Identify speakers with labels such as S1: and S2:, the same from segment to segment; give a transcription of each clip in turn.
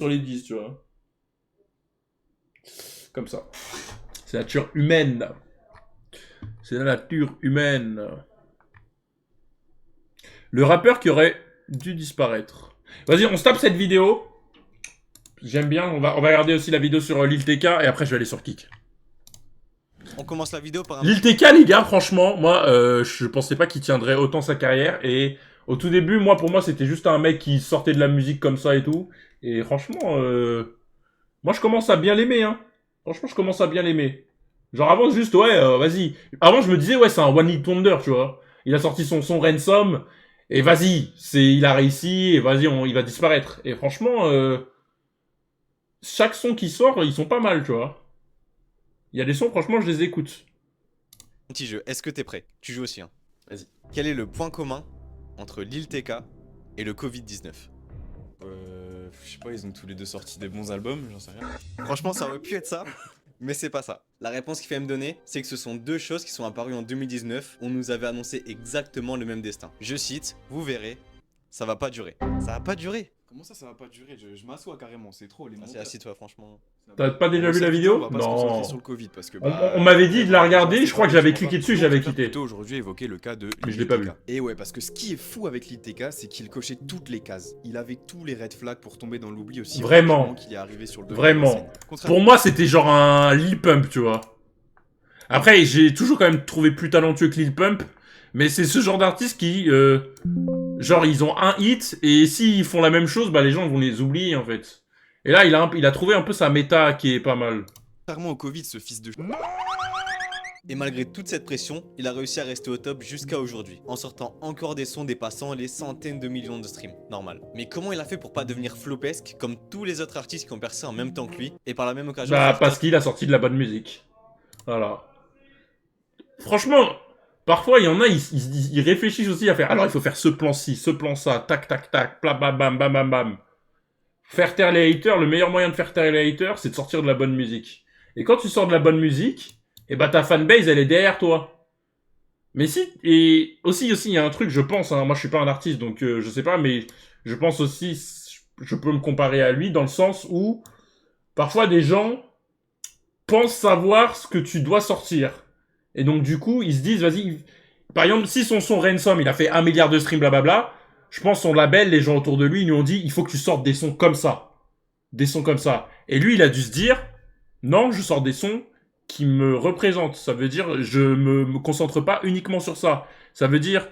S1: sur les 10, tu vois. Comme ça. C'est la nature humaine. C'est la nature humaine. Le rappeur qui aurait dû disparaître. Vas-y, on se tape cette vidéo. J'aime bien. On va regarder aussi la vidéo sur Lil TK et après je vais aller sur Kik.
S2: On commence la vidéo par un...
S1: Lil TK, les gars, franchement, moi, je pensais pas qu'il tiendrait autant sa carrière. Et au tout début, pour moi, c'était juste un mec qui sortait de la musique comme ça et tout. Et franchement, moi, je commence à bien l'aimer, hein. Franchement, je commence à bien l'aimer. Genre avant, juste, ouais, vas-y. Avant, je me disais, ouais, c'est un One Hit Wonder, tu vois. Il a sorti son Ransom, et vas-y, il a réussi, et vas-y, il va disparaître. Et franchement, chaque son qui sort, ils sont pas mal, tu vois. Il y a des sons, franchement, je les écoute.
S2: Petit jeu, est-ce que t'es prêt? Tu joues aussi, hein.
S1: Vas-y.
S2: Quel est le point commun entre Lil TK et le Covid-19?
S3: Je sais pas, ils ont tous les deux sorti des bons albums, j'en sais rien.
S2: Franchement, ça aurait pu être ça, mais c'est pas ça. La réponse qu'il fait me donner, c'est que ce sont deux choses qui sont apparues en 2019. On nous avait annoncé exactement le même destin. Je cite, vous verrez, ça va pas durer. Ça va pas durer.
S3: Comment ça va pas durer? Je m'assois carrément, c'est trop. Les
S2: Vas-y,
S3: montages.
S2: assis-toi, franchement.
S1: T'as pas déjà
S3: Bon,
S1: vu
S3: cette
S1: la vidéo?
S3: On va pas se concentrer
S1: Non.
S3: sur le Covid parce que
S1: On m'avait dit de la regarder, je crois que j'avais cliqué dessus et j'avais
S3: On va
S1: quitté.
S3: plutôt aujourd'hui évoquer le cas de
S1: Mais je
S3: Lil
S1: l'ai pas
S3: TK.
S1: vu.
S3: Et ouais, parce que ce qui est fou avec Lil TK, c'est qu'il cochait toutes les cases. Il avait tous les red flags pour tomber dans l'oubli aussi.
S1: Vraiment.
S3: rapidement qu'il est arrivé sur le devant
S1: Vraiment.
S3: de la scène. Contrairement-
S1: Pour moi, c'était genre un Lil Pump, tu vois. Après, j'ai toujours quand même trouvé plus talentueux que Lil Pump, mais c'est ce genre d'artistes qui, genre, ils ont un hit, et s'ils font la même chose, bah les gens vont les oublier, en fait. Et là, il a trouvé un peu sa méta qui est pas mal.
S3: Contrairement au Covid, ce fils de...
S2: Et malgré toute cette pression, il a réussi à rester au top jusqu'à aujourd'hui, en sortant encore des sons dépassant les centaines de millions de streams. Normal. Mais comment il a fait pour pas devenir flopesque comme tous les autres artistes qui ont percé en même temps que lui, et par la même occasion...
S1: Bah,
S2: faire
S1: parce qu'il a sorti de la bonne musique. Voilà. Franchement, parfois, il y en a, ils réfléchissent aussi à faire, alors il faut faire ce plan-ci, ce plan-ça, tac, tac, tac, blam, bam, bam, bam, bam, bam. Faire taire les haters, le meilleur moyen de faire taire les haters, c'est de sortir de la bonne musique. Et quand tu sors de la bonne musique, et bah ta fanbase, elle est derrière toi. Mais si, et aussi, il y a un truc, je pense, hein, moi je suis pas un artiste, donc je sais pas, mais je pense aussi, je peux me comparer à lui, dans le sens où, parfois des gens pensent savoir ce que tu dois sortir. Et donc du coup, ils se disent, vas-y, par exemple, si son Ransom, il a fait 1 milliard de streams, blablabla, je pense son label, les gens autour de lui, ils lui ont dit, il faut que tu sortes des sons comme ça. Des sons comme ça. Et lui, il a dû se dire, non, je sors des sons qui me représentent. Ça veut dire, je me concentre pas uniquement sur ça. Ça veut dire,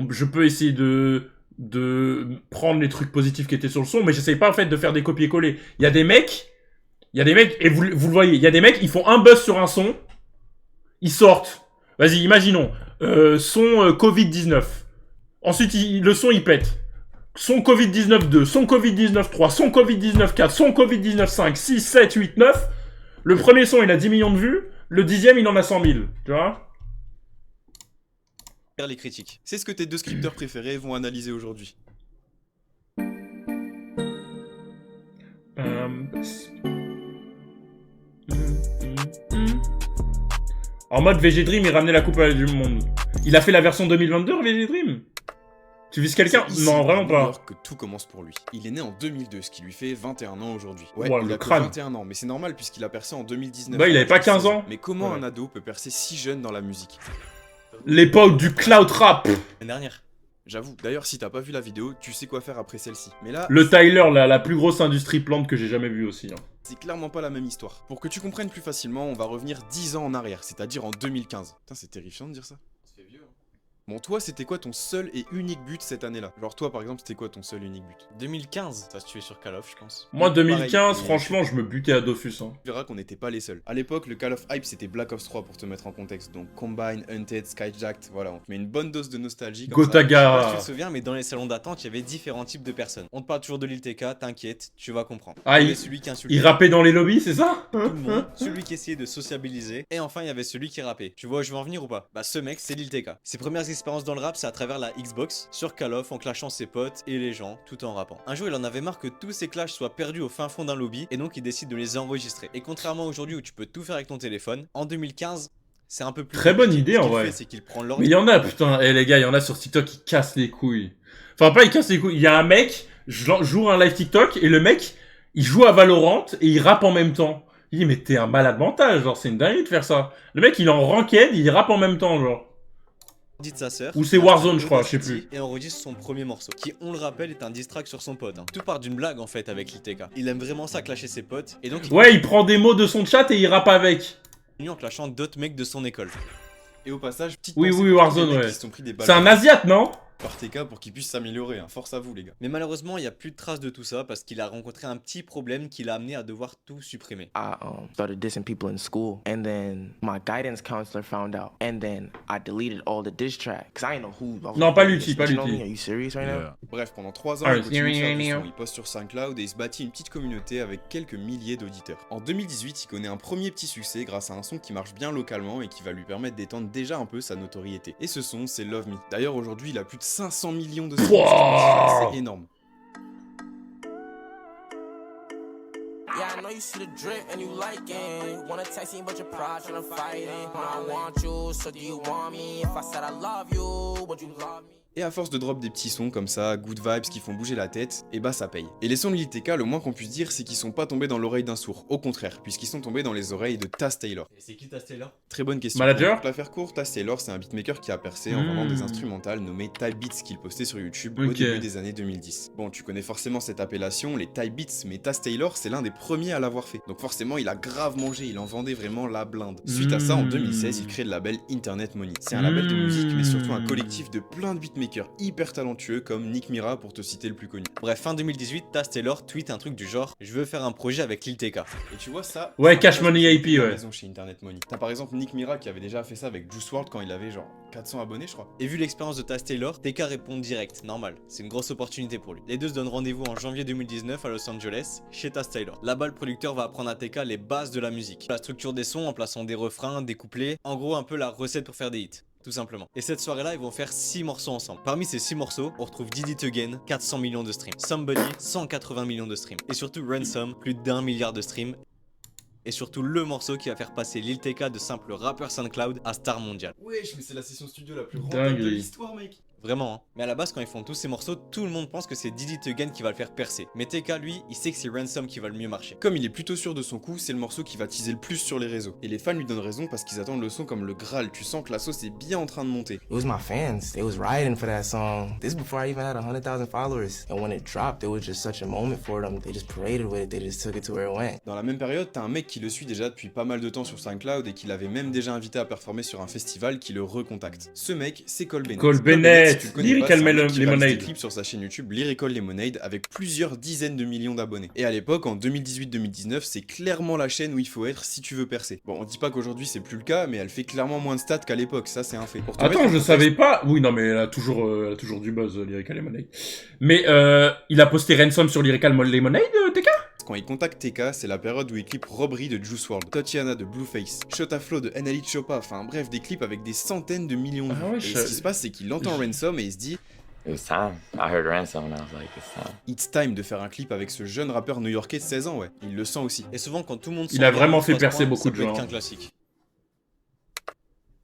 S1: je peux essayer de prendre les trucs positifs qui étaient sur le son, mais j'essaye pas, en fait, de faire des copier-coller. Il y a des mecs, et vous le voyez, il y a des mecs, ils font un buzz sur un son, ils sortent. Vas-y, imaginons, son Covid-19. Ensuite, le son, il pète. Son Covid-19 2, son Covid-19 3, son Covid-19 4, son Covid-19 5, 6, 7, 8, 9. Le premier son, il a 10 millions de vues. Le dixième, il en a 100 000. Tu vois?
S3: les critiques. C'est ce que tes deux scripteurs préférés vont analyser aujourd'hui.
S1: En mode VG Dream, il ramenait la coupe du monde. Il a fait la version 2022, VG Dream? Tu vises quelqu'un?
S3: C'est ici,
S1: Non, vraiment
S3: à New
S1: pas.
S3: York, que tout commence pour lui. Il est né en 2002, ce qui lui fait 21 ans aujourd'hui. Ouais,
S1: Wow,
S3: il
S1: le
S3: a que
S1: crâne.
S3: 21 ans, mais c'est normal puisqu'il a percé en 2019.
S1: Bah, il avait pas 15
S3: 16
S1: ans.
S3: Mais comment
S1: Ouais.
S3: un ado peut percer si jeune dans la musique?
S1: L'époque du cloud rap.
S2: L'année dernière.
S3: J'avoue. D'ailleurs, si t'as pas vu la vidéo, tu sais quoi faire après celle-ci. Mais là,
S1: Le Tyler, la plus grosse industrie plante que j'ai jamais vue aussi. Hein.
S3: c'est clairement pas la même histoire. Pour que tu comprennes plus facilement, on va revenir 10 ans en arrière, c'est-à-dire en 2015. Putain, c'est terrifiant de dire ça. C'est vieux, hein. Bon, toi, c'était quoi ton seul et unique but cette année-là? Genre, toi, par exemple, c'était quoi ton seul et unique but?
S2: 2015, ça se tuait sur Call of, je pense.
S1: Moi,
S3: Pareil.
S1: 2015,
S3: Et
S1: franchement, je me butais à Dofus. Hein.
S3: Tu verras qu'on n'était pas les seuls. À l'époque, le Call of Hype, c'était Black Ops 3 pour te mettre en contexte. Donc Combine, Hunted, Skyjacked, voilà, on te met une bonne dose de nostalgie. Comme ça.
S2: Je sais pas si
S1: Gotaga.
S2: tu te souviens, mais dans les salons d'attente, il y avait différents types de personnes. On te parle toujours de Lil TK, t'inquiète, tu vas comprendre.
S1: Ah,
S2: il y avait
S1: il-
S2: celui qui insultait
S1: Il rappait dans les lobbies, c'est ça?
S2: tout le monde, celui qui essayait de sociabiliser, et enfin il y avait celui qui rappait. Tu vois où je veux en venir ou pas? Bah ce mec, c'est Lil TK. Ses premières expériences dans le rap, c'est à travers la Xbox, sur Call of, en clashant ses potes et les gens, tout en rappant. Un jour, il en avait marre que tous ces clashs soient perdus au fin fond d'un lobby, et donc il décide de les enregistrer. Et contrairement à aujourd'hui où tu peux tout faire avec ton téléphone, en 2015, c'est un peu plus
S1: Très bonne
S2: compliqué.
S1: idée,
S2: Ce
S1: en
S2: qu'il
S1: vrai.
S2: fait, c'est qu'il prend
S1: Mais
S2: l'ordi.
S1: il y en a, putain. Eh les gars, il y en a sur TikTok qui cassent les couilles. Enfin, pas il casse les couilles. Il y a un mec, joue un live TikTok, et le mec, il joue à Valorant et il rappe en même temps. Il dit, mais t'es un malade mental, genre, c'est une dinguerie de faire ça. Le mec, il est en ranked, il rappe en même temps, genre.
S2: Dit de sa sœur.
S1: Ou c'est Warzone, je crois, je sais plus.
S2: Et enregistre son premier morceau, qui, on le rappelle, est un diss track sur son pote. Hein. Tout part d'une blague en fait avec Lil TK. Il aime vraiment ça clasher ses potes, et donc
S1: Ouais, il prend des mots de son chat et il rappe avec.
S2: continue en clashant d'autres mecs de son école.
S3: Et au passage, petite
S1: Oui,
S3: pensée
S1: oui,
S3: pour tous
S1: Warzone,
S3: les mecs
S1: ouais.
S3: qui se sont pris des balles
S1: C'est un Asiate, non?
S3: par TK pour qu'il puisse s'améliorer, hein. Force à vous les gars.
S2: Mais malheureusement, il n'y a plus de traces de tout ça parce qu'il a rencontré un petit problème qui l'a amené à devoir tout supprimer.
S4: I started dissing people in school, and then my guidance counselor found out, and then I deleted all the diss tracks. Cause I didn't know who. I was
S1: Non,
S4: like,
S1: pas
S4: "Hey,
S1: Lutti,
S4: you
S1: pas
S4: snitching on
S1: Lutti.
S4: me? Are you serious right now?"
S3: Bref, pendant 3 ans,
S1: Ah,
S3: il continue de faire du
S1: oui.
S3: son, il poste sur SoundCloud et il se bâtit une petite communauté avec quelques milliers d'auditeurs. En 2018, il connaît un premier petit succès grâce à un son qui marche bien localement et qui va lui permettre d'étendre déjà un peu sa notoriété. Et ce son, c'est Love Me. D'ailleurs, aujourd'hui, il a plus de 500 millions de streams sur Spotify, c'est énorme.
S5: Yeah, I know you see the drip and you like it. Wanna text me, but your pride tryna fight it. I want you, so do you want me? If I said I love you, would you love me?
S3: Et à force de drop des petits sons comme ça, good vibes qui font bouger la tête, et bah ça paye. Et les sons de Lil TK, le moins qu'on puisse dire, c'est qu'ils sont pas tombés dans l'oreille d'un sourd. Au contraire, puisqu'ils sont tombés dans les oreilles de Taz Taylor.
S2: Et c'est qui Taz Taylor?
S3: Très bonne question.
S1: Manager
S3: Pour la faire court, Taz Taylor, c'est un beatmaker qui a percé en vendant des instrumentales nommées Type Beats qu'il postait sur YouTube au
S1: Ok.
S3: début des années 2010. Bon, tu connais forcément cette appellation, les Type Beats, mais Taz Taylor, c'est l'un des premiers à l'avoir fait. Donc forcément, il a grave mangé, il en vendait vraiment la blinde. Suite à ça, en 2016, il crée le label Internet Money. C'est un label de musique, mais surtout un collectif de plein de beatmakers hyper talentueux comme Nick Mira pour te citer le plus connu.
S2: Bref, fin 2018, Taz Taylor tweet un truc du genre « Je veux faire un projet avec Lil TK ».
S3: Et tu vois ça
S1: Ouais,
S3: c'est un
S1: Cash
S3: peu
S1: Money
S3: la
S1: IP, ouais.
S3: maison chez Internet Money. T'as par exemple Nick Mira qui avait déjà fait ça avec Juice WRLD quand il avait genre 400 abonnés je crois.
S2: Et vu l'expérience de Taz Taylor, TK répond direct, normal, c'est une grosse opportunité pour lui. Les deux se donnent rendez-vous en janvier 2019 à Los Angeles, chez Taz Taylor. Là-bas, le producteur va apprendre à TK les bases de la musique. La structure des sons en plaçant des refrains, des couplets, en gros un peu la recette pour faire des hits. Tout simplement. Et cette soirée-là, ils vont faire 6 morceaux ensemble. Parmi ces 6 morceaux, on retrouve Did It Again, 400 millions de streams. Somebody, 180 millions de streams. Et surtout Ransom, plus d'1 milliard de streams. Et surtout le morceau qui va faire passer Lil TK de simple rappeur SoundCloud à star mondial.
S3: Wesh, mais c'est la session studio la plus rentable de
S1: Dinguerie.
S3: l'histoire mec.
S2: Vraiment, hein. Mais à la base, quand ils font tous ces morceaux, tout le monde pense que c'est Did It Again qui va le faire percer. Mais TK, lui, il sait que c'est Ransom qui va le mieux marcher.
S3: Comme il est plutôt sûr de son coup, c'est le morceau qui va teaser le plus sur les réseaux. Et les fans lui donnent raison parce qu'ils attendent le son comme le Graal, tu sens que la sauce est bien en train de monter.
S4: It was my fans. They was rioting for that song. This is before I even had 100,000 followers. And when it dropped, it was just such a moment for them. They just paraded with it. They just took it to where it went.
S3: Dans la même période, t'as un mec qui le suit déjà depuis pas mal de temps sur SoundCloud et qui l'avait même déjà invité à performer sur un festival qui le recontacte. Ce mec, c'est Cole Bennett.
S1: Cole Bennett,
S3: si tu le connais pas,
S1: Lyrical
S3: c'est un mec qui réalise
S1: Lemonade.
S3: des clips sur sa chaîne YouTube Lyrical Lemonade avec plusieurs dizaines de millions d'abonnés. Et à l'époque, en 2018-2019, c'est clairement la chaîne où il faut être si tu veux percer. Bon, on dit pas qu'aujourd'hui c'est plus le cas, mais elle fait clairement moins de stats qu'à l'époque, ça c'est un fait. Pour te mettre
S1: Attends,
S3: en
S1: je
S3: contexte-
S1: savais pas. Oui, non, mais elle a toujours du buzz, Lyrical Lemonade. Mais il a posté Ransom sur Lyrical Lemonade, TK?
S3: Quand il contacte TK, c'est la période où il clip Robbery de Juice WRLD, Tatiana de Blueface, Shot à Flow de NLE Choppa, enfin bref, des clips avec des centaines de millions de vues.
S1: Ah ouais,
S3: et ce qui se passe, c'est qu'il entend Ransom et il se dit
S6: It was time. I heard Ransom and I was like, it's time.
S3: It's time de faire un clip avec ce jeune rappeur new-yorkais de 16 ans, ouais. Il le sent aussi.
S2: Et souvent, quand tout le monde
S1: Il
S2: s'en
S1: a
S2: vient
S1: vraiment
S2: à
S1: fait
S2: ce
S1: percer
S2: point,
S1: beaucoup
S2: ça
S1: de
S2: peut être
S1: gens.
S2: qu'un classique.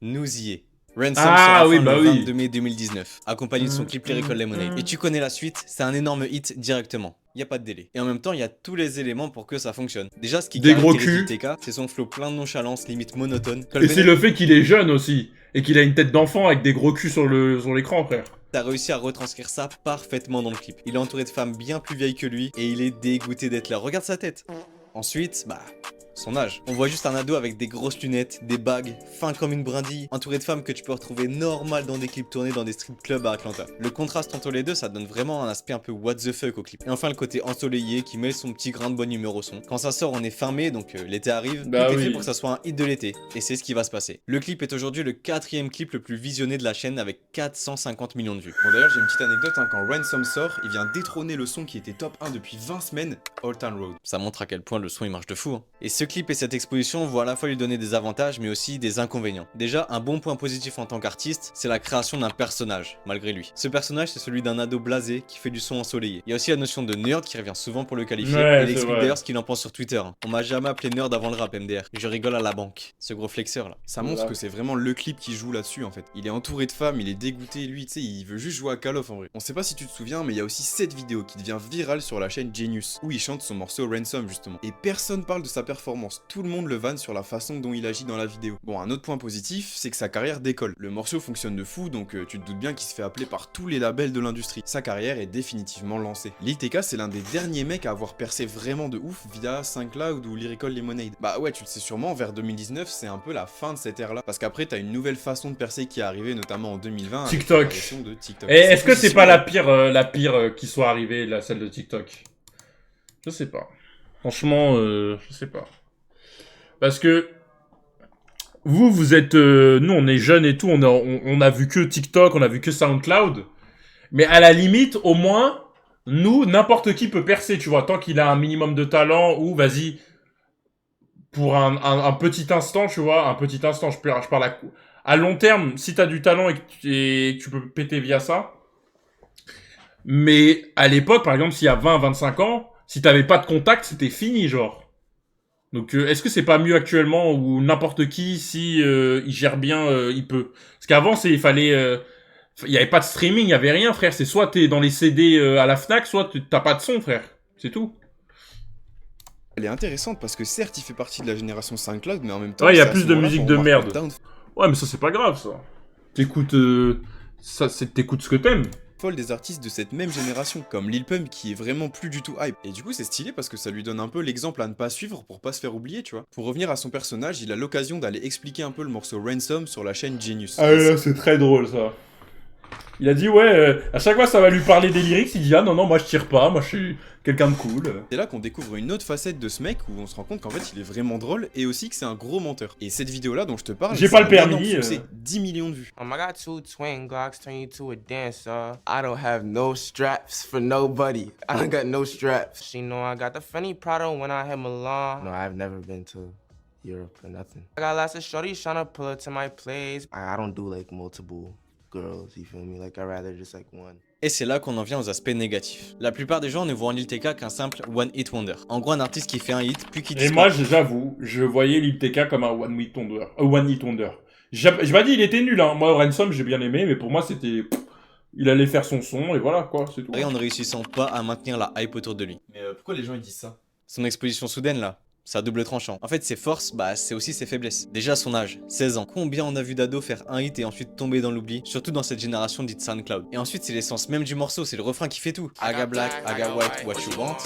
S2: Nous y est. Ransom
S1: Ah
S2: sera
S1: oui,
S2: fin
S1: bah
S2: le
S1: oui.
S2: 22 mai 2019, accompagné de son clip Lyrical Lemonade. Et tu connais la suite, c'est un énorme hit directement. Y a pas de délai. Et en même temps, il y a tous les éléments pour que ça fonctionne. Déjà, ce qui
S1: Des gros
S2: caractérise
S1: culs.
S2: TK, c'est son flow plein de nonchalance, limite monotone.
S1: Et c'est le fait qu'il est jeune aussi. Et qu'il a une tête d'enfant avec des gros culs sur l'écran, frère.
S2: T'as réussi à retranscrire ça parfaitement dans le clip. Il est entouré de femmes bien plus vieilles que lui et il est dégoûté d'être là. Regarde sa tête. Ensuite, son âge. On voit juste un ado avec des grosses lunettes, des bagues, fin comme une brindille, entouré de femmes que tu peux retrouver normal dans des clips tournés dans des strip clubs à Atlanta. Le contraste entre les deux, ça donne vraiment un aspect un peu what the fuck au clip. Et enfin le côté ensoleillé qui met son petit grain de bonne humeur au son. Quand ça sort, on est fin mai, donc l'été arrive,
S1: Bah
S2: tout est
S1: oui.
S2: fait pour que ça soit un hit de l'été. Et c'est ce qui va se passer. Le clip est aujourd'hui le 4ème clip le plus visionné de la chaîne avec 450 millions de vues.
S3: Bon d'ailleurs, j'ai une petite anecdote, hein, quand Ransom sort, il vient détrôner le son qui était top 1 depuis 20 semaines, Old Town Road.
S2: Ça montre à quel point le son il marche de fou. Hein. Et ce clip et cette exposition vont à la fois lui donner des avantages mais aussi des inconvénients. Déjà, un bon point positif en tant qu'artiste, c'est la création d'un personnage, malgré lui. Ce personnage, c'est celui d'un ado blasé qui fait du son ensoleillé. Il y a aussi la notion de nerd qui revient souvent pour le qualifier,
S1: Ouais,
S2: et il
S1: c'est
S2: explique
S1: vrai.
S2: d'ailleurs ce qu'il en pense sur Twitter. On m'a jamais appelé nerd avant le rap MDR. Je rigole à la banque. Ce gros flexeur là.
S3: Ça montre
S1: Voilà.
S3: que c'est vraiment le clip qui joue là-dessus en fait. Il est entouré de femmes, il est dégoûté, lui, tu sais, il veut juste jouer à Call of en vrai. On sait pas si tu te souviens, mais il y a aussi cette vidéo qui devient virale sur la chaîne Genius, où il chante son morceau Ransom justement. Et personne parle de sa performance, tout le monde le vanne sur la façon dont il agit dans la vidéo. Bon, un autre point positif, c'est que sa carrière décolle. Le morceau fonctionne de fou, donc tu te doutes bien qu'il se fait appeler par tous les labels de l'industrie. Sa carrière est définitivement lancée. Lil TK, c'est l'un des derniers mecs à avoir percé vraiment de ouf via SoundCloud ou Lyrical Lemonade. Bah ouais, tu le sais sûrement, vers 2019, c'est un peu la fin de cette ère-là. Parce qu'après, t'as une nouvelle façon de percer qui est arrivée, notamment en 2020. avec
S1: TikTok.
S3: l'apparition de TikTok.
S1: Et est-ce que c'est
S3: position-
S1: pas la pire qui soit arrivée, celle de TikTok? Je sais pas. Franchement, je sais pas. Parce que vous êtes, nous on est jeunes et tout, on a vu que TikTok, on a vu que SoundCloud. Mais à la limite, au moins, nous, n'importe qui peut percer, tu vois, tant qu'il a un minimum de talent ou vas-y, pour un petit instant, tu vois, un petit instant, je parle à long terme, si t'as du talent et que tu peux péter via ça. Mais à l'époque, par exemple, s'il y a 20-25 ans, si t'avais pas de contact, c'était fini, genre. Donc, est-ce que c'est pas mieux actuellement où n'importe qui, si il gère bien, il peut. Parce qu'avant, il fallait, il y avait pas de streaming, il y avait rien, frère. C'est soit t'es dans les CD à la Fnac, soit t'as pas de son, frère. C'est tout.
S3: Elle est intéressante parce que certes, il fait partie de la génération SoundCloud, mais en même temps,
S1: Ouais, il y a
S3: c'est à
S1: plus
S3: ce
S1: de
S3: moment-là
S1: musique
S3: qu'on
S1: de
S3: remarque
S1: merde.
S3: le downfall
S1: Ouais, mais ça, c'est pas grave, ça. T'écoutes, t'écoutes ce que t'aimes.
S3: des artistes de cette même génération, comme Lil Pump qui est vraiment plus du tout hype. Et du coup, c'est stylé parce que ça lui donne un peu l'exemple à ne pas suivre pour pas se faire oublier, tu vois. Pour revenir à son personnage, il a l'occasion d'aller expliquer un peu le morceau Ransom sur la chaîne Genius.
S1: Ah là, c'est très drôle, ça. Il a dit, ouais, à chaque fois, ça va lui parler des lyrics, il dit, ah non, moi, je tire pas, moi, je suis quelqu'un de cool.
S3: C'est là qu'on découvre une autre facette de ce mec où on se rend compte qu'en fait il est vraiment drôle et aussi que c'est un gros menteur. Et cette vidéo là dont je te parle,
S1: J'ai
S3: c'est
S1: pas le
S3: un
S1: permis,
S3: énorme succès, 10 millions de vues.
S4: I got 2 twin Glocks, turn you to a dancer. I don't have no straps for nobody. I don't got no straps. She know I got the funny Prada when I hit Milan. No, I've never been to Europe or nothing. I got lots of shorties tryna pull up to my place. I don't do like multiple girls, you feel me? Like I rather just like one.
S2: Et c'est là qu'on en vient aux aspects négatifs. La plupart des gens ne voient en Lil TK qu'un simple One Hit Wonder. En gros, un artiste qui fait un hit, puis qui
S1: Et
S2: disparaît.
S1: moi, j'avoue, je voyais Lil TK comme un One Hit Wonder. J'ai pas dit il était nul, hein. Moi, Ransom, j'ai bien aimé, mais pour moi, c'était... Il allait faire son son, et voilà, quoi, c'est tout.
S2: En ne réussissant pas à maintenir la hype autour de lui.
S3: Mais pourquoi les gens ils disent ça?
S2: Son exposition soudaine là, c'est à double tranchant. En fait, ses forces, bah c'est aussi ses faiblesses. Déjà son âge, 16 ans. Combien on a vu d'ados faire un hit et ensuite tomber dans l'oubli, surtout dans cette génération dite SoundCloud. Et ensuite, c'est l'essence même du morceau, c'est le refrain qui fait tout. I got black, I got white, what you want.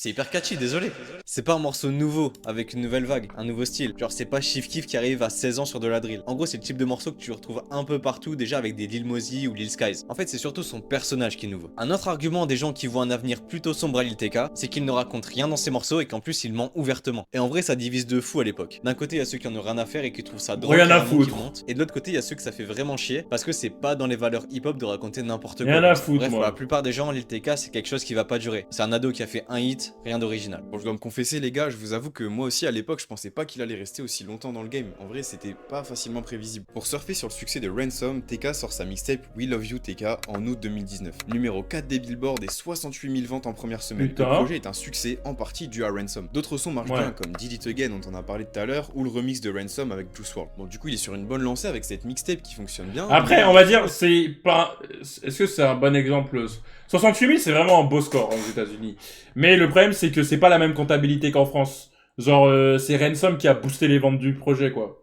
S2: C'est hyper catchy, désolé. C'est pas un morceau nouveau, avec une nouvelle vague, un nouveau style. Genre, c'est pas Chief Keef qui arrive à 16 ans sur de la drill. En gros, c'est le type de morceau que tu retrouves un peu partout, déjà avec des Lil Mosey ou Lil Skies. En fait, c'est surtout son personnage qui est nouveau. Un autre argument des gens qui voient un avenir plutôt sombre à Lil TK, c'est qu'il ne raconte rien dans ses morceaux et qu'en plus, il ment ouvertement. Et en vrai, ça divise de fou à l'époque. D'un côté, il y a ceux qui en ont rien à faire et qui trouvent ça drôle.
S1: Rien à
S2: carrément, qui
S1: foutre.
S2: montent. Et de l'autre côté, il y a ceux que ça fait vraiment chier, parce que c'est pas dans les valeurs hip-hop de raconter n'importe quoi.
S1: Rien à foutre,
S2: Bref,
S1: moi.
S2: pour la plupart des gens, Lil TK, c'est quelque chose qui va pas durer. C'est un ado qui a fait un hit, rien d'original.
S3: Bon, je dois me confesser les gars, je vous avoue que moi aussi à l'époque je pensais pas qu'il allait rester aussi longtemps dans le game. En vrai c'était pas facilement prévisible. Pour surfer sur le succès de Ransom, TK sort sa mixtape We Love You TK en août 2019. Numéro 4 des billboards et 68 000 ventes en première semaine.
S1: Putain.
S3: Le projet est un succès en partie dû à Ransom. D'autres sons marchent
S1: Ouais.
S3: bien comme Did It Again dont on a parlé tout à l'heure ou le remix de Ransom avec Juice WRLD. Bon du coup il est sur une bonne lancée avec cette mixtape qui fonctionne bien.
S1: Après, on va dire, c'est pas... Est-ce que c'est un bon exemple? 68 000, c'est vraiment un beau score aux États-Unis. Mais le problème, c'est que c'est pas la même comptabilité qu'en France. Genre, c'est Ransom qui a boosté les ventes du projet, quoi.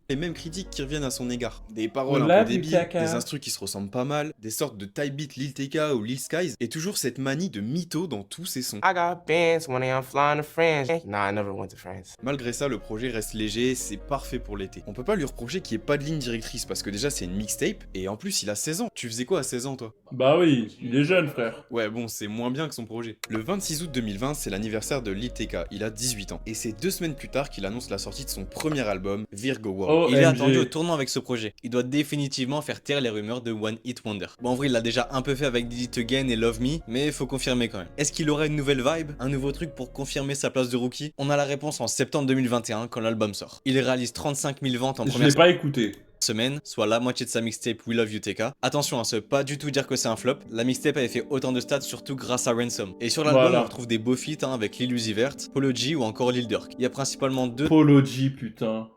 S3: Les mêmes critiques qui reviennent à son égard. Des paroles
S1: Love
S3: un peu
S1: you,
S3: débiles,
S1: TK.
S3: des instrus qui se ressemblent pas mal, des sortes de type beat Lil TK ou Lil Skies, et toujours cette manie de mytho dans tous ses sons.
S4: I got bands when I'm flying to France. Nah, I never went to France.
S3: Malgré ça, le projet reste léger, c'est parfait pour l'été. On peut pas lui reprocher qu'il n'y ait pas de ligne directrice parce que déjà c'est une mixtape, et en plus il a 16 ans. Tu faisais quoi à 16 ans toi?
S1: Bah oui, il est jeune, frère.
S3: Ouais bon, c'est moins bien que son projet. Le 26 août 2020, c'est l'anniversaire de Lil TK, il a 18 ans. Et c'est 2 semaines plus tard qu'il annonce la sortie de son premier album, Virgo World.
S2: Il est
S1: OMG.
S2: attendu au tournant avec ce projet. Il doit définitivement faire taire les rumeurs de One Hit Wonder. Bon, en vrai, il l'a déjà un peu fait avec Did It Again et Love Me, mais faut confirmer quand même. Est-ce qu'il aura une nouvelle vibe, un nouveau truc pour confirmer sa place de rookie? On a la réponse en septembre 2021 quand l'album sort. Il réalise 35 000 ventes en
S1: Je
S2: première
S1: l'ai pas écouté.
S2: semaine, soit la moitié de sa mixtape We Love You TK. Attention, ça veut pas du tout dire que c'est un flop. La mixtape avait fait autant de stats surtout grâce à Ransom. Et sur l'album,
S1: Voilà.
S2: on retrouve des beaux feats avec Lil Uzi Vert, Polo G ou encore Lil Durk. Il y a principalement deux
S1: Polo G, putain.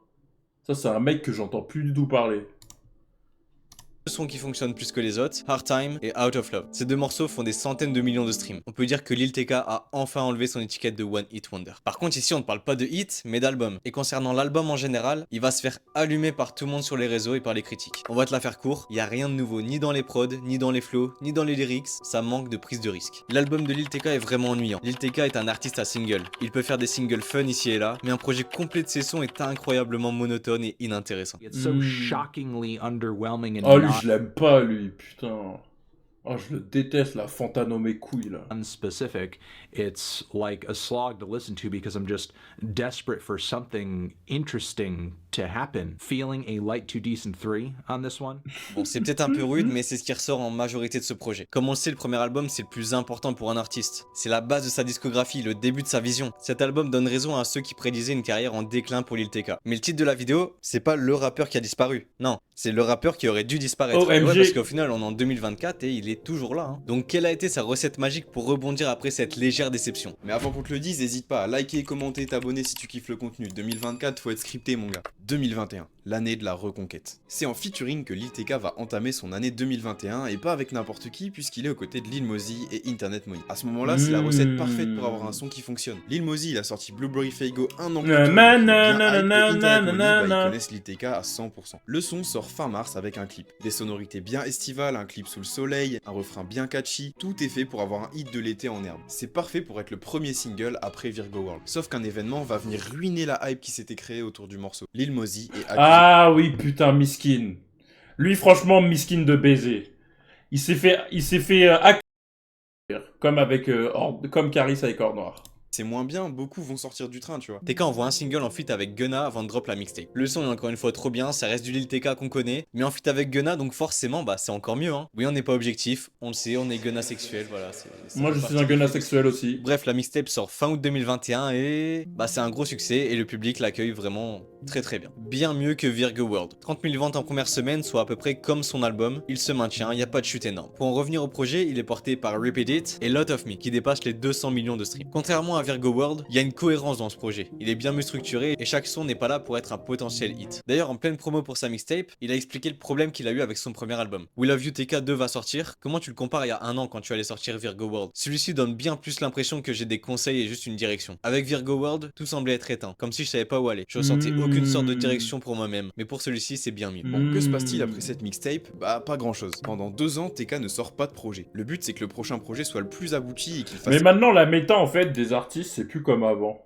S1: Ça, c'est un mec que j'entends plus du tout parler.
S2: sons qui fonctionnent plus que les autres, Hard Time et Out of Love. Ces deux morceaux font des centaines de millions de streams. On peut dire que Lil TK a enfin enlevé son étiquette de One Hit Wonder. Par contre ici on ne parle pas de hit mais d'album. Et concernant l'album en général, il va se faire allumer par tout le monde sur les réseaux et par les critiques. On va te la faire court, il y a rien de nouveau ni dans les prods, ni dans les flows, ni dans les lyrics, ça manque de prise de risque. L'album de Lil TK est vraiment ennuyant. Lil TK est un artiste à single. Il peut faire des singles fun ici et là, mais un projet complet de ses sons est incroyablement monotone et inintéressant.
S7: It's so shockingly underwhelming and
S1: Oh, lui,
S7: not
S1: je l'aime pas, lui, putain. Oh, je le déteste, la Fantano mes couilles, là.
S7: unspecific. It's like a slog to listen to because I'm just desperate for something interesting to happen. Feeling a light to decent 3 on this one.
S2: Bon, c'est peut-être un peu rude, mais c'est ce qui ressort en majorité de ce projet. Comme on le sait, le premier album, c'est le plus important pour un artiste. C'est la base de sa discographie, le début de sa vision. Cet album donne raison à ceux qui prédisaient une carrière en déclin pour Lil TK. Mais le titre de la vidéo, c'est pas le rappeur qui a disparu. Non, c'est le rappeur qui aurait dû disparaître.
S1: OMG.
S2: Et ouais, parce qu'au final, on est en 2024 et il est toujours là. Donc, quelle a été sa recette magique pour rebondir après cette légère déception?
S3: Mais avant qu'on te le dise, n'hésite pas à liker, commenter, t'abonner si tu kiffes le contenu. 2024, faut être scripté mon gars. 2021, l'année de la reconquête. C'est en featuring que Lil TK va entamer son année 2021 et pas avec n'importe qui puisqu'il est aux côtés de Lil Mosey et Internet Money. À ce moment-là, c'est la recette parfaite pour avoir un son qui fonctionne. Lil Mosey, il a sorti Blueberry Faygo un an plus tôt. Donc, bien hype, et Internet Money, bah, ils connaissent Lil TK à 100%. Le son sort fin mars avec un clip. Des sonorités bien estivales, un clip sous le soleil, un refrain bien catchy, tout est fait pour avoir un hit de l'été en herbe. C'est parfait pour être le premier single après Virgo World. Sauf qu'un événement va venir ruiner la hype qui s'était créée autour du morceau. Lil Mosey est accusé.
S1: Ah oui, putain, miskin. Lui, franchement, miskin de baiser. Il s'est fait accueillir, comme avec, comme Caris avec Or Noir.
S3: C'est moins bien, beaucoup vont sortir du train, tu vois.
S2: TK envoie un single en feat avec Gunna avant de drop la mixtape. Le son est encore une fois trop bien, ça reste du Lil TK qu'on connaît, mais en feat avec Gunna, donc forcément, bah c'est encore mieux. Oui, on n'est pas objectif, on le sait, on est Gunna sexuel, voilà.
S1: Moi, je suis un gunna sexuel aussi.
S2: Bref, la mixtape sort fin août 2021 et bah c'est un gros succès et le public l'accueille vraiment très très bien. Bien mieux que Virgo World. 30 000 ventes en première semaine, soit à peu près comme son album. Il se maintient, il n'y a pas de chute énorme. Pour en revenir au projet, il est porté par Repeat It et Lot of Me, qui dépasse les 200 millions de streams. Contrairement à Virgo World, il y a une cohérence dans ce projet. Il est bien mieux structuré et chaque son n'est pas là pour être un potentiel hit. D'ailleurs, en pleine promo pour sa mixtape, il a expliqué le problème qu'il a eu avec son premier album. We Love You TK 2 va sortir. Comment tu le compares il y a un an quand tu allais sortir Virgo World? Celui-ci donne bien plus l'impression que j'ai des conseils et juste une direction. Avec Virgo World, tout semblait être éteint, comme si je savais pas où aller. Je ressentais aucune sorte de direction pour moi-même. Mais pour celui-ci, c'est bien mieux.
S3: Bon, que se passe-t-il après cette mixtape? Bah, pas grand-chose. Pendant 2 ans, TK ne sort pas de projet. Le but, c'est que le prochain projet soit le plus abouti et qu'il fasse...
S1: Mais maintenant, la méta, en fait, des artistes, c'est plus comme avant.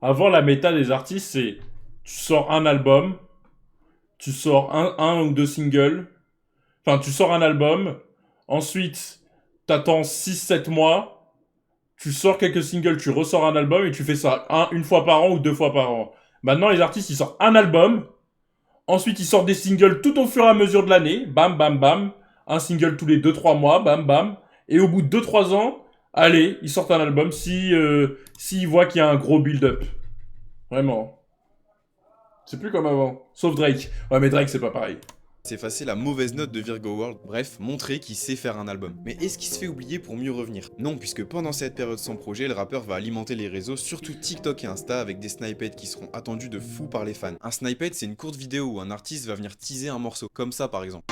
S1: Avant, la méta des artistes, c'est tu sors un album, tu sors un ou deux singles, enfin, tu sors un album, ensuite, t'attends 6-7 mois, tu sors quelques singles, tu ressors un album, et tu fais ça une fois par an ou 2 fois par an. Maintenant, les artistes, ils sortent un album, ensuite, ils sortent des singles tout au fur et à mesure de l'année, bam, bam, bam, un single tous les 2-3 mois, bam, bam, et au bout de 2-3 ans, allez, ils sortent un album s'ils voient qu'il y a un gros build-up. Vraiment. C'est plus comme avant. Sauf Drake. Ouais, mais Drake, c'est pas pareil.
S3: S'effacer la mauvaise note de Virgo World, bref, montrer qu'il sait faire un album. Mais est-ce qu'il se fait oublier pour mieux revenir? Non, puisque pendant cette période sans projet, le rappeur va alimenter les réseaux, surtout TikTok et Insta, avec des snippets qui seront attendus de fou par les fans. Un snippet, c'est une courte vidéo où un artiste va venir teaser un morceau, comme ça par exemple.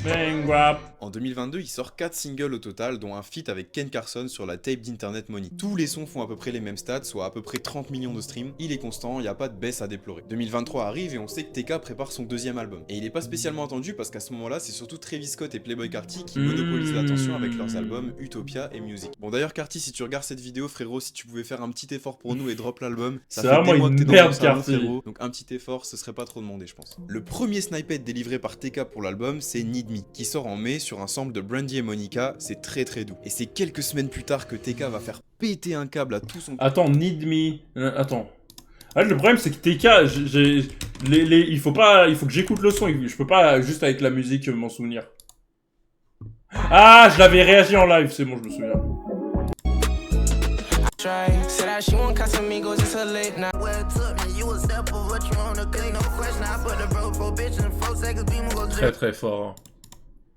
S1: Bang, rap.
S3: En 2022, il sort 4 singles au total, dont un feat avec Ken Carson sur la tape d'Internet Money. Tous les sons font à peu près les mêmes stats, soit à peu près 30 millions de streams. Il est constant, il n'y a pas de baisse à déplorer. 2023 arrive et on sait que TK prépare son deuxième album. Et il est pas spécialement attendu parce qu'à ce moment-là, c'est surtout Travis Scott et Playboi Carti qui monopolisent l'attention avec leurs albums Utopia et Music. Bon d'ailleurs Carti, si tu regardes cette vidéo, frérot, si tu pouvais faire un petit effort pour nous et drop l'album, ça
S1: C'est
S3: fait
S1: vraiment
S3: des mois que
S1: une
S3: t'es dans
S1: merde,
S3: ton salon,
S1: Carti.
S3: frérot. Donc un petit effort, ce serait pas trop demandé, je pense. Le premier snippet délivré par TK pour l'album, c'est Need Me, qui sort en mai sur sur un sample de Brandy et Monica, c'est très très doux. Et c'est quelques semaines plus tard que TK va faire péter un câble à tout son...
S1: Attends, Need Me... attends. Ah, le problème c'est que TK, il faut que j'écoute le son, je peux pas juste avec la musique m'en souvenir. Ah, je l'avais réagi en live, c'est bon, je me souviens. Très très fort. Hein.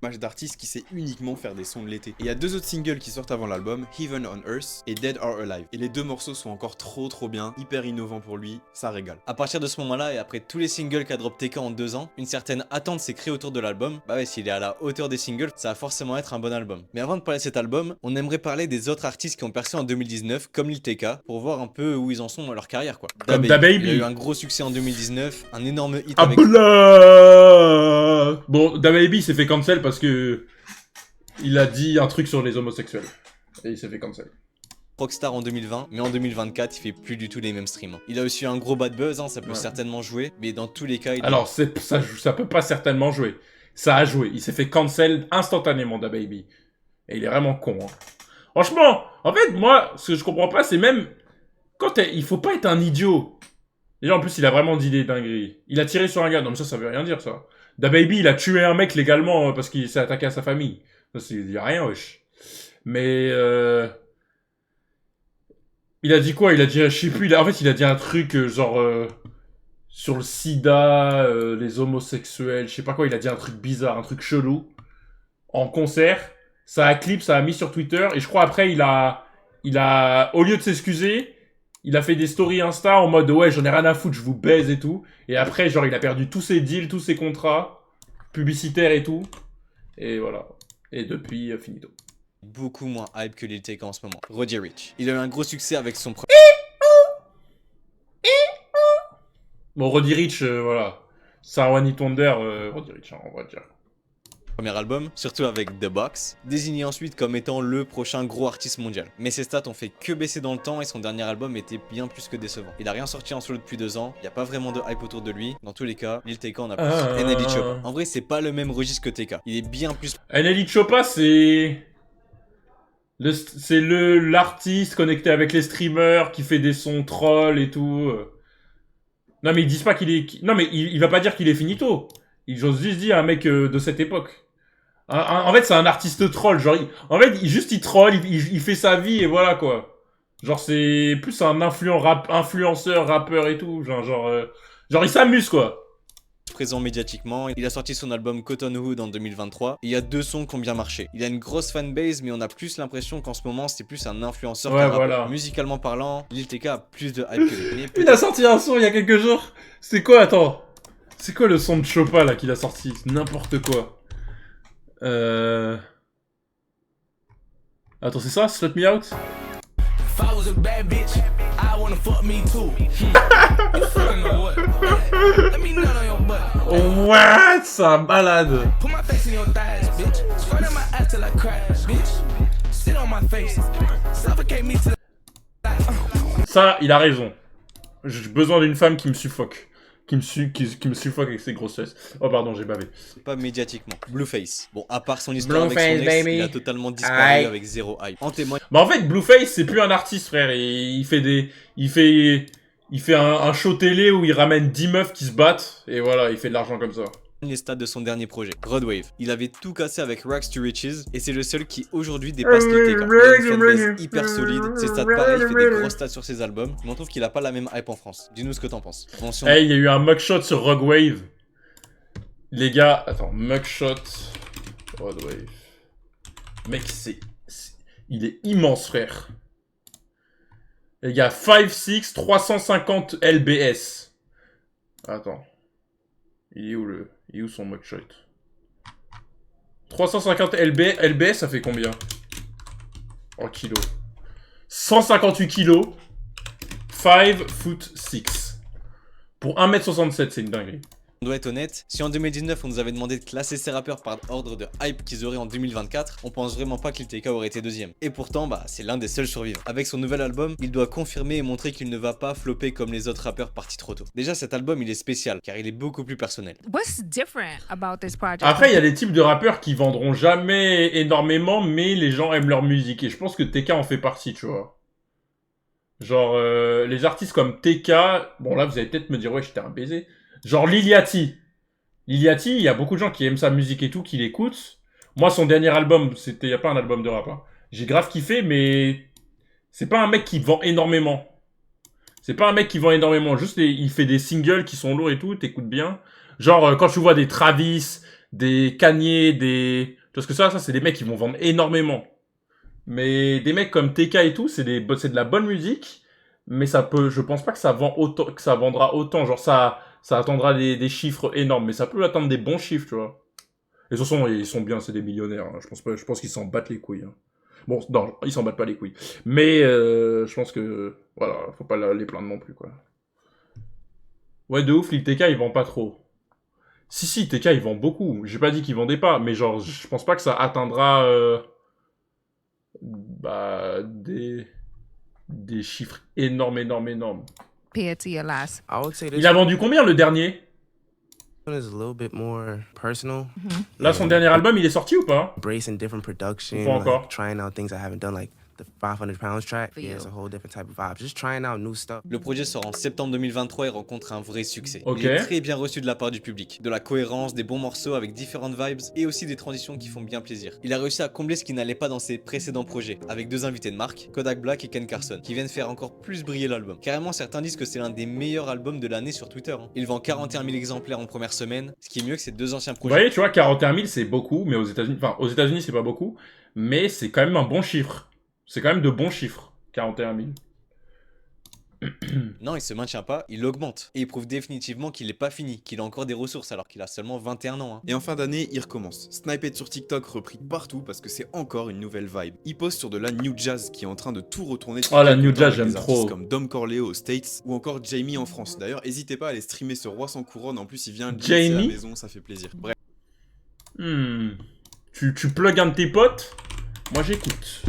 S3: Match d'artiste qui sait uniquement faire des sons de l'été. Et il y a 2 autres singles qui sortent avant l'album, Heaven on Earth et Dead or Alive. Et les 2 morceaux sont encore trop bien, hyper innovants pour lui, ça régale.
S2: À partir de ce moment-là, et après tous les singles qu'a drop TK en 2 ans, une certaine attente s'est créée autour de l'album. Bah ouais, s'il est à la hauteur des singles, ça va forcément être un bon album. Mais avant de parler de cet album, on aimerait parler des autres artistes qui ont percé en 2019, comme Lil TK, pour voir un peu où ils en sont dans leur carrière quoi.
S1: Comme DaBaby.
S2: Il a eu un gros succès en 2019, un énorme hit
S1: Ah
S2: avec...
S1: Bon, DaBaby s'est fait cancel parce que... il a dit un truc sur les homosexuels. Et il s'est fait cancel.
S2: Rockstar en 2020, mais en 2024, il fait plus du tout les mêmes streams. Il a aussi un gros bad buzz, hein, ça peut certainement jouer, mais dans tous les cas...
S1: Alors, ça peut pas certainement jouer. Ça a joué. Il s'est fait cancel instantanément, DaBaby. Et il est vraiment con. Hein. Franchement, en fait, moi, ce que je comprends pas, c'est même... il faut pas être un idiot. Déjà, en plus, il a vraiment dit des dingueries. Il a tiré sur un gars. Non, mais ça veut rien dire, ça. DaBaby, il a tué un mec légalement parce qu'il s'est attaqué à sa famille. Ça, il y a rien, wesh. Mais, il a dit quoi? Il a dit, je sais plus, en fait, il a dit un truc, genre, sur le sida, les homosexuels, je sais pas quoi, il a dit un truc bizarre, un truc chelou. En concert. Ça a clip, ça a mis sur Twitter, et je crois après, il a, au lieu de s'excuser, il a fait des stories Insta en mode, ouais, j'en ai rien à foutre, je vous baise et tout. Et après, genre, il a perdu tous ses deals, tous ses contrats, publicitaires et tout. Et voilà. Et depuis, finito.
S2: Beaucoup moins hype que Lil TK en ce moment. Roddy Ricch. Il a eu un gros succès avec son premier...
S1: Bon, Roddy Ricch, voilà. C'est un one hit wonder, Roddy Ricch, hein, on va dire.
S2: Premier album, surtout avec The Box, désigné ensuite comme étant le prochain gros artiste mondial. Mais ses stats ont fait que baisser dans le temps et son dernier album était bien plus que décevant. Il a rien sorti en solo depuis 2 ans, il n'y a pas vraiment de hype autour de lui. Dans tous les cas, Lil TK en a plus. NLE Choppa. En vrai, c'est pas le même registre que TK. Il est bien plus...
S1: NLE Choppa, c'est l'artiste connecté avec les streamers qui fait des sons trolls et tout. Non mais ils disent pas qu'il est... Non mais il va pas dire qu'il est finito. J'ose juste dire un mec de cette époque. En fait, c'est un artiste troll. Genre, il troll, il fait sa vie et voilà quoi. Genre, c'est plus un influenceur, rappeur et tout. Genre, il s'amuse quoi.
S2: Présent médiatiquement, il a sorti son album Cottonwood en 2023 et il y a 2 sons qui ont bien marché. Il a une grosse fanbase, mais on a plus l'impression qu'en ce moment c'est plus un influenceur qu'un rappeur. Voilà. Musicalement parlant, Lil TK a plus de hype que lui.
S1: Il a sorti un son il y a quelques jours. C'est quoi, attends? C'est quoi le son de Choppa là qu'il a sorti? N'importe quoi. Attends, c'est ça? Slut Me Out? What? C'est un balade. Ça, il a raison. J'ai besoin d'une femme qui me suffoque. Qui me suffoque avec ses grossesses. Oh pardon, j'ai bavé.
S2: Pas médiatiquement. Blueface. Bon, à part son histoire avec son ex, baby. Il a totalement disparu avec zéro hype. En témoigne.
S1: Bah en fait, Blueface, c'est plus un artiste, frère. Il fait un show télé où il ramène 10 meufs qui se battent. Et voilà, il fait de l'argent comme ça.
S2: Les stats de son dernier projet, Roadwave. Il avait tout cassé avec Rags to Riches et c'est le seul qui aujourd'hui dépasse Lil TK. Il a une fanbase hyper solide, ses stats pareil, il fait des gros stats sur ses albums, mais on trouve qu'il a pas la même hype en France. Dis-nous ce que t'en penses.
S1: Hey, il y a eu un mugshot sur Roadwave. Les gars, attends, mugshot, Roadwave. Mec, il est immense, frère. Les gars, 5'6", 350 LBS. Attends. Il est où son mugshot? 350 LBS, ça fait combien? En kilos. 158 kilos. 5'6". Pour 1m67, c'est une dinguerie.
S2: On doit être honnête, si en 2019 on nous avait demandé de classer ces rappeurs par ordre de hype qu'ils auraient en 2024, on pense vraiment pas que Lil TK aurait été deuxième. Et pourtant, bah c'est l'un des seuls survivants. Avec son nouvel album, il doit confirmer et montrer qu'il ne va pas flopper comme les autres rappeurs partis trop tôt. Déjà cet album il est spécial car il est beaucoup plus personnel.
S8: What's different about this project?
S1: Après, il y a des types de rappeurs qui vendront jamais énormément, mais les gens aiment leur musique. Et je pense que TK en fait partie, tu vois. Genre, les artistes comme TK... Bon, là, vous allez peut-être me dire, ouais, j'étais un baiser. Genre Lil Yachty. Lil Yachty, il y a beaucoup de gens qui aiment sa musique et tout, qui l'écoutent. Moi, son dernier album, c'était... Il n'y a pas un album de rap, hein. J'ai grave kiffé, mais... C'est pas un mec qui vend énormément. C'est pas un mec qui vend énormément. Juste, il fait des singles qui sont lourds et tout, t'écoutes bien. Genre, quand tu vois des Travis, des Kanye, des... Parce que ça, c'est des mecs qui vont vendre énormément. Mais des mecs comme TK et tout, c'est de la bonne musique. Mais je pense pas que ça vend autant, que ça vendra autant. Genre, ça attendra des chiffres énormes. Mais ça peut atteindre des bons chiffres, tu vois. Et de toute façon, ils sont bien, c'est des millionnaires. Hein. Je pense qu'ils s'en battent les couilles. Hein. Bon, non, ils s'en battent pas les couilles. Mais, je pense que, voilà, faut pas les plaindre non plus, quoi. Ouais, de ouf, Lil TK, il vend pas trop. Si, TK, il vend beaucoup. J'ai pas dit qu'il vendait pas, mais genre, je pense pas que ça atteindra des chiffres énormes.
S8: Compared to your last.
S4: I would say this
S1: Il a vendu combien, le dernier?
S4: one is a little bit more personal.
S1: Là, son dernier album, il est sorti ou pas?
S4: Embracing different production,
S1: Pas encore.
S4: like trying out things I haven't done, like the 500 pounds track.
S8: For
S4: Yeah,
S8: you.
S4: it's a whole different type of vibe. Just trying out new stuff.
S2: Le projet sort en septembre 2023 et rencontre un vrai succès.
S1: Ok.
S2: Il est très bien reçu de la part du public. De la cohérence, des bons morceaux avec différentes vibes et aussi des transitions qui font bien plaisir. Il a réussi à combler ce qui n'allait pas dans ses précédents projets, avec deux invités de marque, Kodak Black et Ken Carson, qui viennent faire encore plus briller l'album. Carrément, certains disent que c'est l'un des meilleurs albums de l'année sur Twitter. Hein. Il vend 41 000 exemplaires en première semaine, ce qui est mieux que ses deux anciens
S1: Vous
S2: projets.
S1: voyez, tu vois, 41 000, c'est beaucoup, mais aux États-Unis, c'est pas beaucoup, mais c'est quand même un bon chiffre. C'est quand même de bons chiffres, 41 000.
S2: Non, il se maintient pas, il augmente. Et il prouve définitivement qu'il est pas fini, qu'il a encore des ressources alors qu'il a seulement 21 ans. Hein.
S3: Et en fin d'année, il recommence. Sniped sur TikTok repris partout parce que c'est encore une nouvelle vibe. Il poste sur de la New Jazz qui est en train de tout retourner.
S1: Oh, la New
S3: quelques temps
S1: Jazz,
S3: avec
S1: j'aime
S3: des artistes
S1: trop.
S3: Comme Dom Corleo aux States ou encore Jamie en France. D'ailleurs, n'hésitez pas à aller streamer ce Roi sans couronne. En plus, il vient de à la
S1: Jamie
S3: maison, ça fait plaisir. Bref.
S1: Tu plugs un de tes potes? Moi, j'écoute.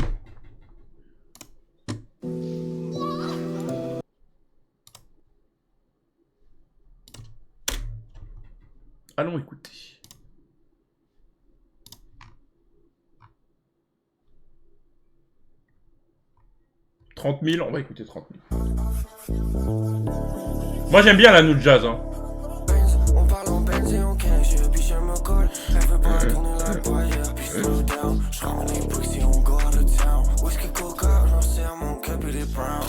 S1: Allons écouter. « 30 000, on va écouter 30 000. Moi j'aime bien la New Jazz. Hein.
S5: On parle en Benz et en cash, puis je me colle. Elle veut pas tourner la paille, puis je slow down. Je ramène les bricks et on go out of town. Whisky coca, j'en serre mon cap et les brown.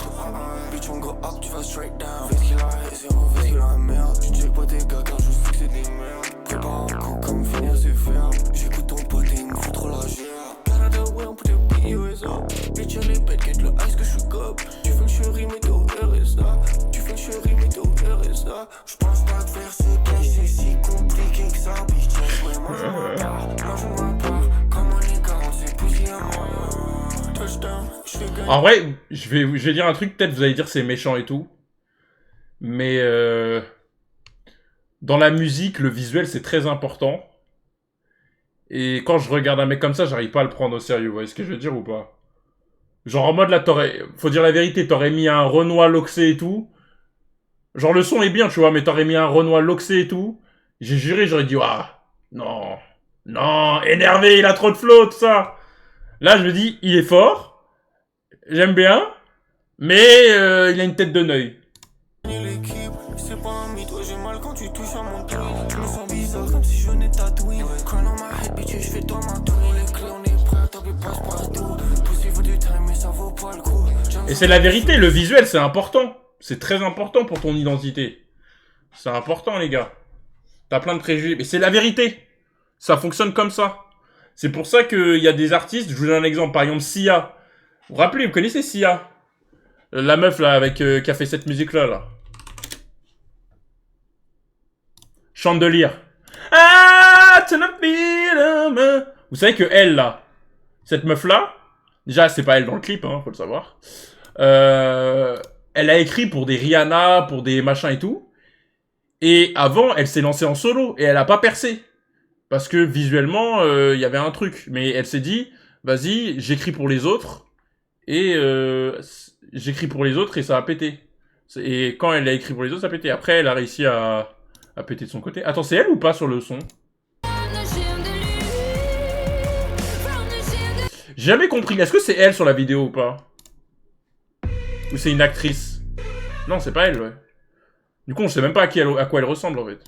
S5: Bitch on go up, tu vas straight down. Fais ce qu'il a et zéro, fais ce qu'il a la merde. Je check pas tes gars car je sais que c'est des merdes. Prépare un coup comme finir c'est faire. J'écoute ton pote et il me fout trop la gère. Got out the way, on peut te payer aux autres. Bitch elle est bête, get le ice que je suis cop. Tu fais que je suis rimé d'eau, RSA. Tu fais que je suis rimé d'eau, RSA. Je pense pas que faire ce cash c'est si compliqué que ça. Bitch check, ouais, moi je m'en pars. Moi je m'en pars. Comme on est 40, c'est poussé à moi. Touchdown, je fais gagner.
S1: En vrai, je vais dire un truc, peut-être vous allez dire c'est méchant et tout. Mais dans la musique, le visuel c'est très important. Et quand je regarde un mec comme ça, j'arrive pas à le prendre au sérieux. Vous voyez ce que je veux dire ou pas? Genre en mode là, faut dire la vérité, t'aurais mis un Renoir Loxé et tout. Genre le son est bien, tu vois, mais t'aurais mis un Renoir Loxé et tout. J'ai juré, j'aurais dit, ah, non, énervé, il a trop de flow, tout ça. Là, je me dis, il est fort, j'aime bien, mais il a une tête de neuil.
S5: L'équipe, c'est pas un mythe, ouais j'ai mal quand tu touches à mon tweet. Je me sens bizarre comme si je n'ai tatoué. Crown on my head, bitch, je fais toi ma tournée. Les clés, on est prêts, tapis passe partout. Poussez vous du time, mais ça vaut pas le coup.
S1: Et c'est la vérité, le visuel c'est important. C'est très important pour ton identité. C'est important les gars. T'as plein de préjugés, mais c'est la vérité. Ça fonctionne comme ça. C'est pour ça qu'il y a des artistes, je vous donne un exemple, par exemple Sia. Vous vous rappelez, vous connaissez Sia? La meuf là, avec qui a fait cette musique là. Chandelier. Ah, vous savez que elle là, cette meuf là, déjà c'est pas elle dans le clip, hein, faut le savoir. Elle a écrit pour des Rihanna, pour des machins et tout. Et avant, elle s'est lancée en solo et elle a pas percé. Parce que visuellement, il y avait un truc. Mais elle s'est dit, vas-y, j'écris pour les autres. Et j'écris pour les autres et ça a pété. Et quand elle a écrit pour les autres, ça a pété. Après, elle a réussi à péter de son côté. Attends, c'est elle ou pas sur le son? J'ai jamais compris. Est-ce que c'est elle sur la vidéo ou pas? Ou c'est une actrice? Non, c'est pas elle, ouais. Du coup, on sait même pas à quoi elle ressemble, en fait.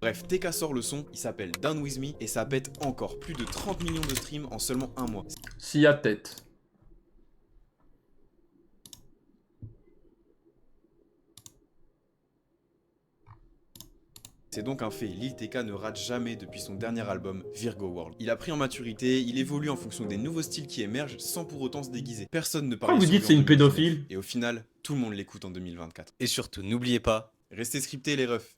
S3: Bref, TK sort le son, il s'appelle Down With Me, et ça pète encore plus de 30 millions de streams en seulement un mois.
S1: S'il y a tête.
S3: C'est donc un fait, Lil TK ne rate jamais depuis son dernier album, Virgo World. Il a pris en maturité, il évolue en fonction des nouveaux styles qui émergent sans pour autant se déguiser. Personne ne parle.
S1: Pourquoi vous dites c'est une pédophile?
S3: Et au final, tout le monde l'écoute en 2024.
S2: Et surtout, n'oubliez pas,
S3: Restez scriptés les refs.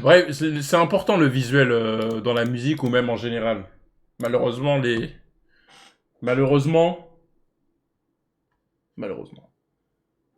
S1: Bref, c'est important le visuel dans la musique ou même en général. Malheureusement.